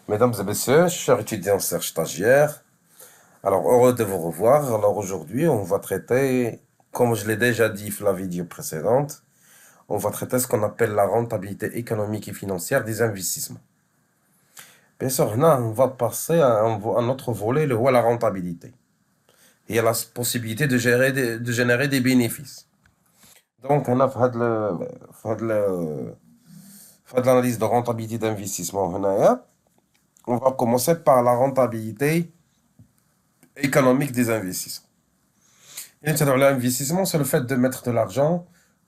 Mesdames et messieurs, chers étudiants, chers stagiaires, alors heureux de vous revoir. Alors aujourd'hui, on va traiter, comme je l'ai déjà dit dans la vidéo précédente, on va traiter ce qu'on appelle la rentabilité économique et financière des investissements. Bien sûr, là, on va passer à un autre volet, la rentabilité. Il y a la possibilité de générer des bénéfices. Donc, on a fait de l'analyse de rentabilité d'investissement. On va commencer par la rentabilité économique des investissements. L'investissement, c'est le fait de mettre de l'argent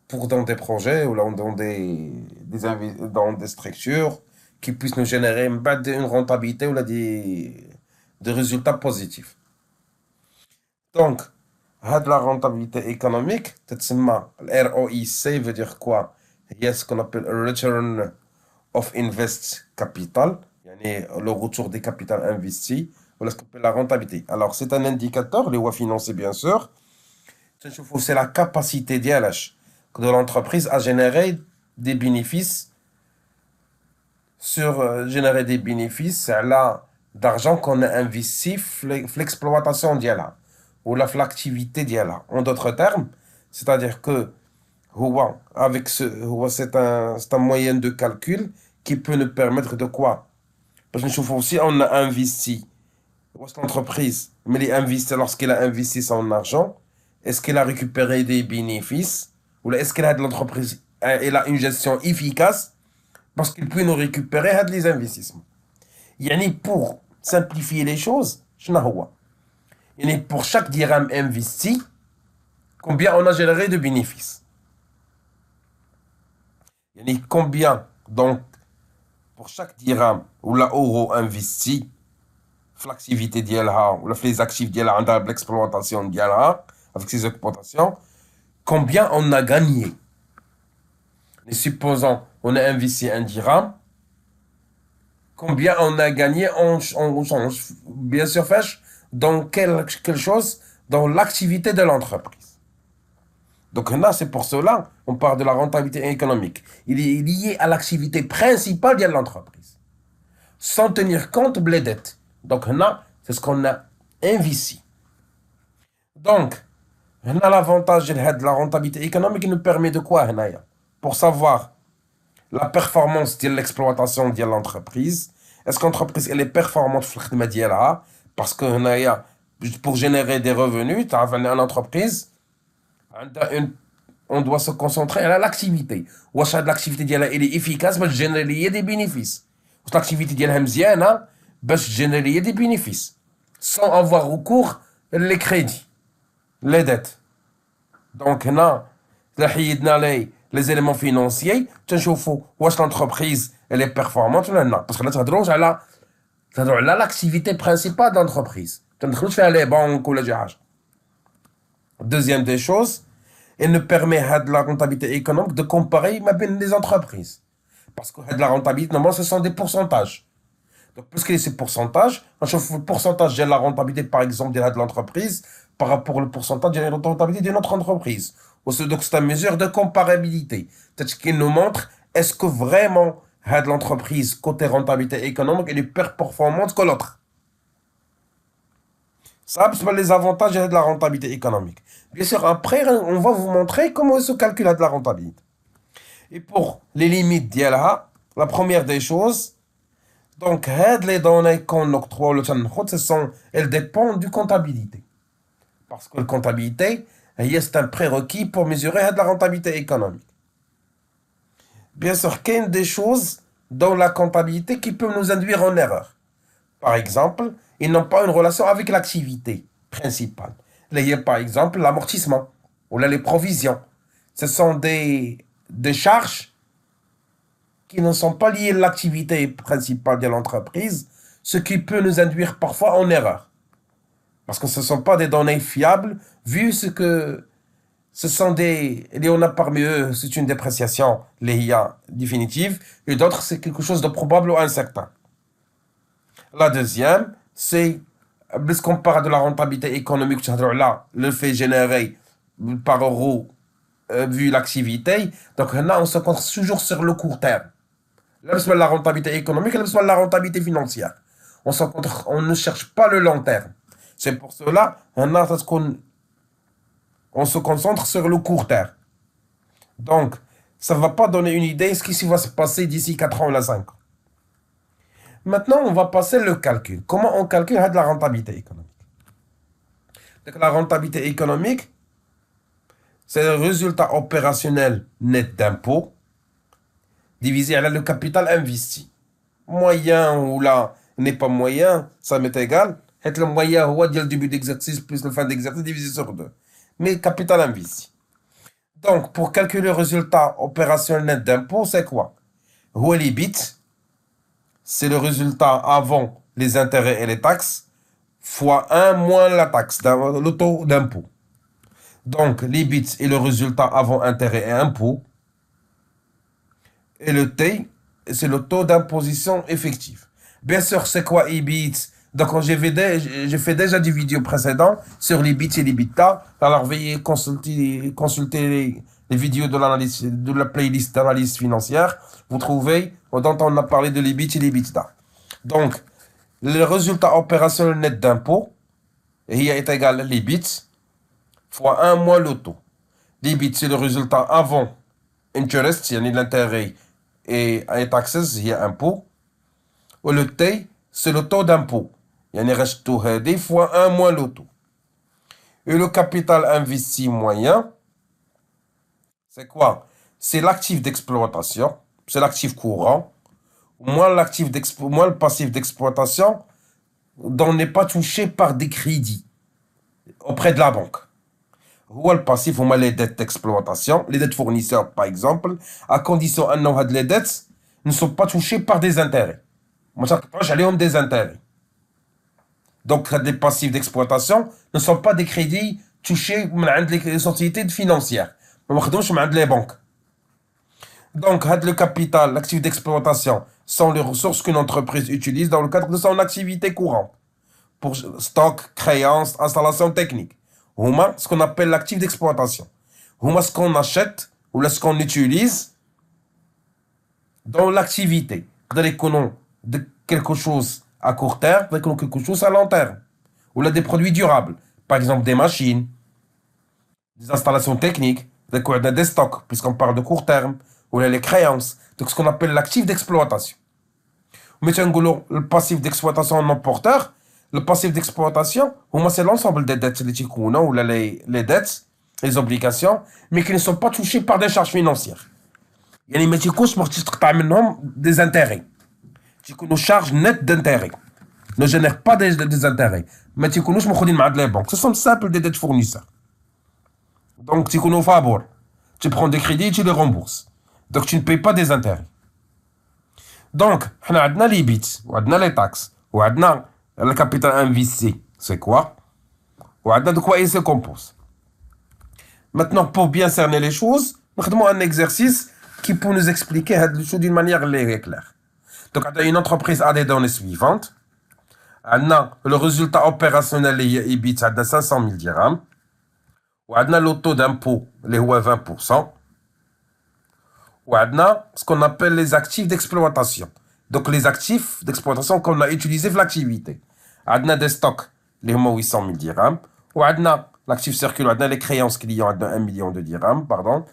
dans des projets ou dans des structures qui puissent nous générer une rentabilité ou des résultats positifs. Donc, la rentabilité économique, le ROIC veut dire quoi? Il y a ce qu'on appelle Return of Invest Capital, le retour des capitaux investis, ou ce qu'on appelle la rentabilité. Alors, c'est un indicateur, les lois financiers bien sûr, c'est la capacité de l'entreprise à générer des bénéfices générer des bénéfices là d'argent qu'on a investi l'exploitation d'Yala ou l'activité d'Yala. En d'autres termes, c'est-à-dire que c'est un moyen de calcul qui peut nous permettre de quoi? Parce que nous aussi, on a investi l'entreprise, mais lorsqu'elle a investi son argent, est-ce qu'elle a récupéré des bénéfices ou est-ce qu'elle a de l'entreprise, elle a une gestion efficace parce qu'il peut nous récupérer les investissements. Pour simplifier les choses, pour chaque dirham investi, combien on a généré de bénéfices? Combien, donc, pour chaque dirham ou l'euro investi, l'activité d'Yalha, ou les actifs d'Yalha, dans l'exploitation d'Yalha, avec ses exploitations, combien on a gagné? Et supposons on a investi un dirham, combien on a gagné bien sûr, dans quelque chose, dans l'activité de l'entreprise. Donc là, c'est pour cela on parle de la rentabilité économique. Il est lié à l'activité principale de l'entreprise, sans tenir compte des dettes. Donc là, c'est ce qu'on a investi. Donc, l'avantage de la rentabilité économique, il nous permet de quoi? Pour savoir la performance de l'exploitation de l'entreprise. Est-ce que l'entreprise elle est performante parce que pour générer des revenus, une entreprise, on doit se concentrer à l'activité. Ou l'activité elle est efficace pour générer des bénéfices. L'activité est mziane pour générer des bénéfices sans avoir recours les crédits, les dettes. Donc là, les éléments financiers, l'entreprise elle est performante ou non. Parce que là, tu as l'activité principale de l'entreprise. Tu as faire les banques ou les gens. Deuxième des choses, elle nous permet de la rentabilité économique de comparer les entreprises. Parce que la rentabilité, normalement, ce sont des pourcentages. Donc, puisque ces pourcentages, on chauffe le pourcentage de la rentabilité, par exemple, de l'entreprise par rapport au pourcentage de la rentabilité de notre entreprise. Donc, c'est une mesure de comparabilité. C'est ce qui nous montre, est-ce que vraiment l'entreprise, côté rentabilité économique, elle est plus performante que l'autre. Ça, c'est les avantages de la rentabilité économique. Bien sûr, après, on va vous montrer comment se calcule la rentabilité. Et pour les limites d'Yalha, la première des choses, donc, les données qu'on octroie, elles dépendent du comptabilité. Parce que la comptabilité, c'est un prérequis pour mesurer la rentabilité économique. Bien sûr, qu'il y a des choses dans la comptabilité qui peuvent nous induire en erreur. Par exemple, ils n'ont pas une relation avec l'activité principale. Il y a par exemple l'amortissement ou les provisions. Ce sont des charges qui ne sont pas liées à l'activité principale de l'entreprise, ce qui peut nous induire parfois en erreur. Parce que ce ne sont pas des données fiables, vu que ce sont il y en a parmi eux, c'est une dépréciation, l'IA définitive, et d'autres, c'est quelque chose de probable ou incertain. La deuxième, c'est, puisqu'on parle de la rentabilité économique, là, le fait généré par euro, vu l'activité, donc là, on se concentre toujours sur le court terme. La rentabilité économique, la rentabilité financière. On ne cherche pas le long terme. C'est pour cela on se concentre sur le court terme. Donc, ça ne va pas donner une idée de ce qui va se passer d'ici 4 ans ou 5 ans. Maintenant, on va passer le calcul. Comment on calcule la rentabilité économique? Donc, la rentabilité économique, c'est le résultat opérationnel net d'impôt divisé par le capital investi. Moyen ou là n'est pas moyen, ça m'est égal. Et le moyen, c'est le début d'exercice plus le fin d'exercice divisé sur 2. Mais capital investi. Donc, pour calculer le résultat opérationnel net d'impôt, c'est quoi? l'EBIT, c'est le résultat avant les intérêts et les taxes, fois 1 moins la taxe, le taux d'impôt. Donc, l'EBIT est le résultat avant intérêt et impôt. Et le T, c'est le taux d'imposition effectif. Bien sûr, c'est quoi EBIT? Donc, j'ai fait déjà des vidéos précédentes sur l'EBIT et l'EBITDA. Alors, veuillez consulter les vidéos de la playlist d'analyse financière. Vous trouvez, dont on a parlé de l'EBIT et l'EBITDA. Donc, le résultat opérationnel net d'impôt est égal à l'EBIT fois 1 moins le taux. L'EBIT, c'est le résultat avant interest, c'est-à-dire l'intérêt et taxes, il y a impôt. Ou le T, c'est le taux d'impôt. Il y a reste tout des fois 1 moins le taux. Et le capital investi moyen, c'est quoi? C'est l'actif d'exploitation, c'est l'actif courant, moins le passif d'exploitation, dont n'est pas touché par des crédits auprès de la banque. Ou le passif, on a les dettes d'exploitation, les dettes fournisseurs par exemple, à condition que les dettes ne sont pas touchées par des intérêts. Moi, j'allais des intérêts. Donc, les passifs d'exploitation ne sont pas des crédits touchés par les sociétés financières. Les banques. Donc, le capital, l'actif d'exploitation sont les ressources qu'une entreprise utilise dans le cadre de son activité courante. Pour stock, créances, installation technique. Ou ce qu'on appelle l'actif d'exploitation. Ou ce qu'on achète ou ce qu'on utilise dans l'activité. De quelque chose à court terme, quelque chose à long terme. Ou là, des produits durables. Par exemple, des machines, des installations techniques, des stocks, puisqu'on parle de court terme, ou là, les créances. Donc, ce qu'on appelle l'actif d'exploitation. Mais le passif d'exploitation non porteur, le passif d'exploitation, c'est l'ensemble des dettes, ou les dettes, les obligations, mais qui ne sont pas touchées par des charges financières. Il y a des intérêts. Nos charges nettes d'intérêt ne génèrent pas des intérêts. Mais tu connais les banques. Ce sont simples des dettes fournisseurs. Donc, tu connais favor. Tu prends des crédits et tu les rembourses. Donc, tu ne payes pas des intérêts. Donc, on a l'EBIT, on a les taxes, on a le capital investi. C'est quoi? On a de quoi il se compose. Maintenant, pour bien cerner les choses, nous avons un exercice qui peut nous expliquer les choses d'une manière claire. Donc, on a une entreprise a des données suivantes. On a le résultat opérationnel EBIT de 500 000 dirhams. On a le taux d'impôt, les 20%. On a ce qu'on appelle les actifs d'exploitation. Donc, les actifs d'exploitation qu'on a utilisés pour l'activité. On a des stocks, les 800 000 dirhams. On a l'actif circulant, on a les créances clients de 1 million de dirhams, pardon.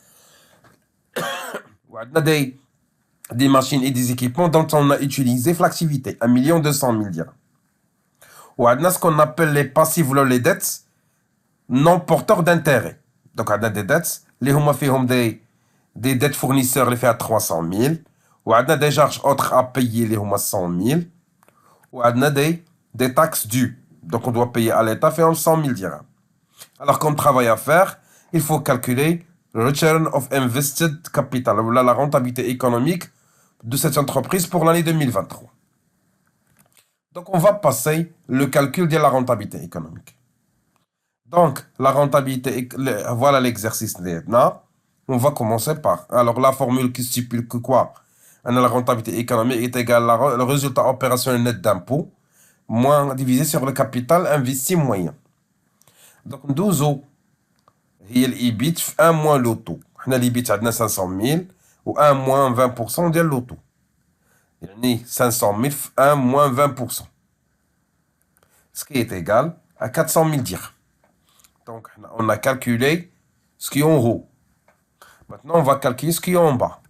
On a des machines et des équipements dont on a utilisé pour l'activité, 1 200 000 dirhams. On a ce qu'on appelle les passifs ou les dettes non porteurs d'intérêt. Donc, on a des dettes, les des dettes fournisseurs, les fait à 300 000. On a des charges autres à payer, les 100 000. On a des taxes dues. Donc, on doit payer à l'État, fait 100 000 dirhams. Alors, comme travail à faire, il faut calculer le Return of Invested Capital, la rentabilité économique de cette entreprise pour l'année 2023. Donc, on va passer le calcul de la rentabilité économique. Donc, la rentabilité, voilà l'exercice maintenant. On va commencer par, alors la formule qui stipule que quoi? La rentabilité économique est égale à le résultat opérationnel net d'impôt, moins divisé sur le capital investi moyen. Donc, 12 هي الإيبيت في 1 moins le taux. حنا الإيبيت عندنا 500 000 و 1 moins 20% ديال le taux. يعني 500 في 1 moins 20%. Ce qui est égal à 400 000 dirhams. Donc, on a calculé ce qui est en haut. Maintenant, on va calculer ce qui est en bas.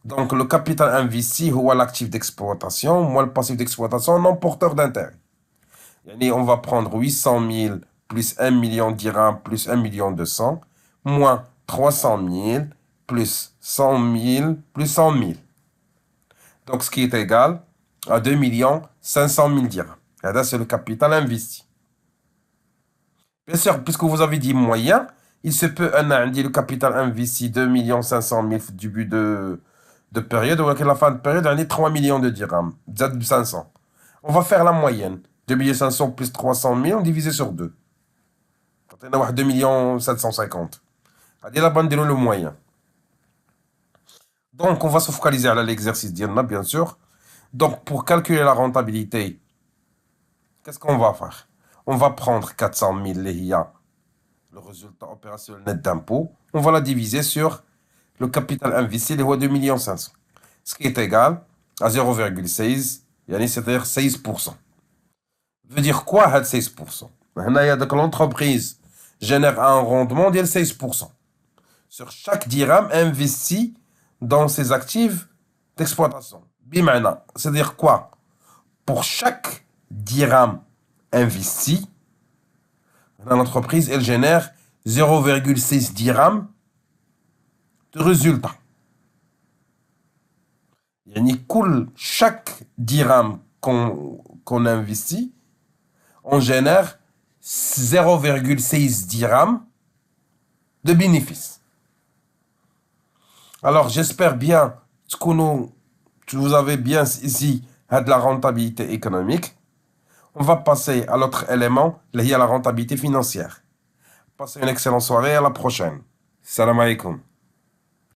Donc, le capital investi, ou l'actif d'exploitation, moins le passif d'exploitation, non porteur d'intérêt. Yani, on va prendre 800 000 plus 1 million de dirhams plus 1 million 200, moins 300 000 plus 100 000 plus 100 000. Donc, ce qui est égal à 2 500 000 dirhams. Et là, c'est le capital investi. Bien sûr, puisque vous avez dit moyen, il se peut un dit le capital investi 2 500 000 du début de période, ou à la fin de période, on est 3 millions de dirhams, 500. On va faire la moyenne. 2 500 plus 300 000, on divise sur 2. On a 2 750. C'est la bande de le moyen. Donc, on va se focaliser à l'exercice d'Yanna, bien sûr. Donc, pour calculer la rentabilité, qu'est-ce qu'on va faire? On va prendre 400 000, le résultat opérationnel net d'impôt. On va la diviser sur le capital investi, les 2 500 000. Ce qui est égal à 0,16, c'est-à-dire 16%. Veut dire quoi, 16%? L'entreprise génère un rendement de 16% sur chaque dirham investi dans ses actifs d'exploitation. Bimana, c'est-à-dire quoi? Pour chaque dirham investi, l'entreprise, elle génère 0,6 dirhams de résultat. Chaque dirham qu'on investit, on génère 0,6 dirhams de bénéfices. Alors, j'espère bien que vous avez bien ici de la rentabilité économique. On va passer à l'autre élément, lié à la rentabilité financière. Passez une excellente soirée, à la prochaine. Salam alaikum.